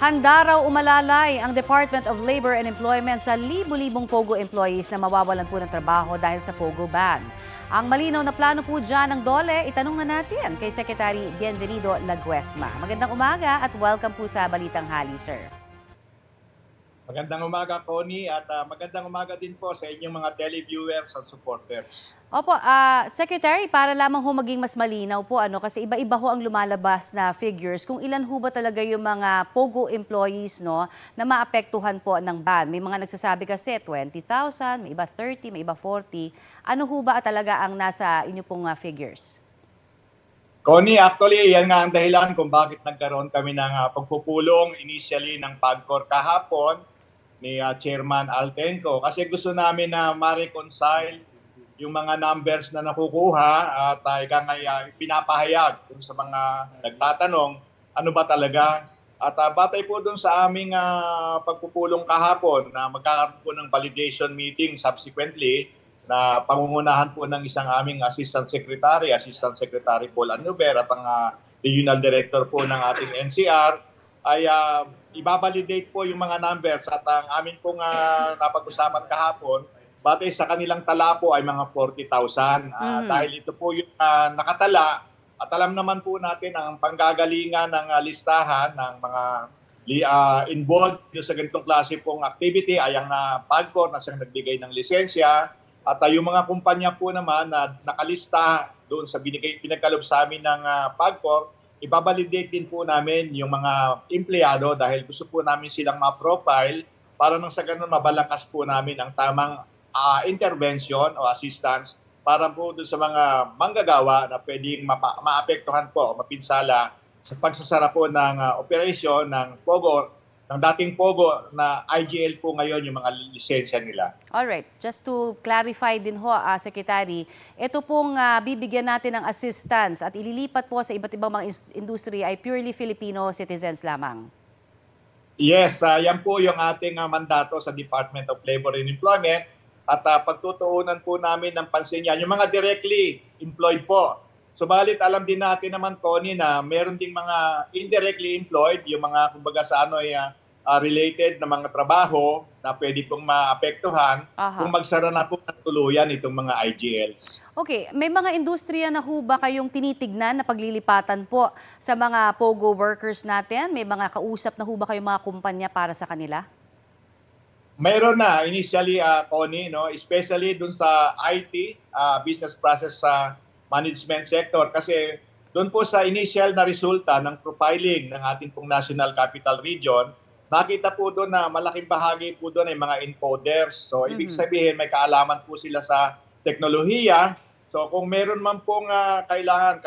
Handa raw umalalay ang Department of Labor and Employment sa libu-libong POGO employees na mawawalan po ng trabaho dahil sa POGO ban. Ang malinaw na plano po dyan ng DOLE, itanong na natin kay Secretary Bienvenido Laguesma. Magandang umaga at welcome po sa Balitang Hali, sir. Magandang umaga, Connie, at magandang umaga din po sa inyong mga televiewers at supporters. Opo, Secretary, para lamang ho maging mas malinaw po, kasi iba-iba ho ang lumalabas na figures kung ilan ho ba talaga yung mga POGO employees na maapektuhan po ng ban. May mga nagsasabi kasi 20,000, may iba 30, may iba 40. Ano ho ba talaga ang nasa inyo pong figures? Connie, actually, yan nga ang dahilan kung bakit nagkaroon kami ng pagpupulong initially ng PAGCOR kahapon ni Chairman Altenco kasi gusto namin na ma-reconcile yung mga numbers na nakukuha at pinapahayag dun sa mga nagtatanong ano ba talaga. At batay po dun sa aming pagpupulong kahapon na magkakaroon po ng validation meeting subsequently na pangungunahan po ng isang aming Assistant Secretary Paul Anuber at ang Regional Director po ng ating NCR ay i-validate po yung mga numbers at ang amin pong napag-usapan kahapon, batay sa kanilang tala po ay mga 40,000. Dahil ito po yung nakatala at alam naman po natin ang panggagalingan ng listahan ng mga involved sa ganitong klase pong activity ay ang PAGCOR na siyang nagbigay ng lisensya at yung mga kumpanya po naman na nakalista doon sa pinagkalob sa amin ng PAGCOR, ibabalidate din po namin yung mga empleyado dahil gusto po namin silang ma-profile para nang sa ganun mabalangkas po namin ang tamang intervention o assistance para po doon sa mga manggagawa na pwedeng maapektuhan po o mapinsala sa pagsasara po ng operasyon ng POGO, ng dating POGO na IGL po ngayon yung mga lisensya nila. Alright, just to clarify din ho, Secretary, ito pong bibigyan natin ng assistance at ililipat po sa iba't ibang mga industry ay purely Filipino citizens lamang. Yes, yan po yung ating mandato sa Department of Labor and Employment at pagtutuunan po namin ng pansin yan, yung mga directly employed po. Subalit alam din natin naman, Connie, na meron ding mga indirectly employed, yung mga kumbaga sa related na mga trabaho na pwede pong maapektuhan kung magsara na po ng tuluyan itong mga IGLs. Okay, may mga industriya na ho ba kayong tinitignan na paglilipatan po sa mga POGO workers natin? May mga kausap na ho ba kayong mga kumpanya para sa kanila? Mayroon na initially, Connie, especially dun sa IT, business process management sector kasi doon po sa initial na resulta ng profiling ng ating pong National Capital Region, nakita po doon na malaking bahagi po doon ay mga encoders. So, ibig sabihin may kaalaman po sila sa teknolohiya. So, kung meron man pong kailangan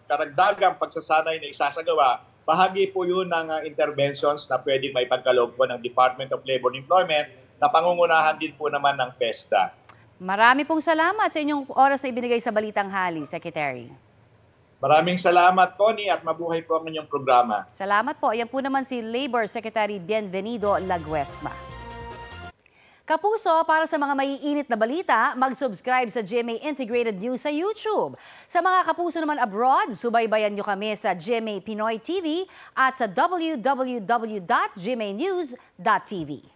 karagdagang pagsasanay na isasagawa, bahagi po yun ng interventions na pwedeng may pagkaloob po ng Department of Labor and Employment na pangungunahan din po naman ng PESTA. Marami pong salamat sa inyong oras na ibinigay sa Balitang Hali, Secretary. Maraming salamat, Connie, at mabuhay po ang inyong programa. Salamat po. Ayan po naman si Labor Secretary Bienvenido Laguesma. Kapuso, para sa mga maiinit na balita, mag-subscribe sa GMA Integrated News sa YouTube. Sa mga kapuso naman abroad, subaybayan nyo kami sa GMA Pinoy TV at sa www.gmanews.tv.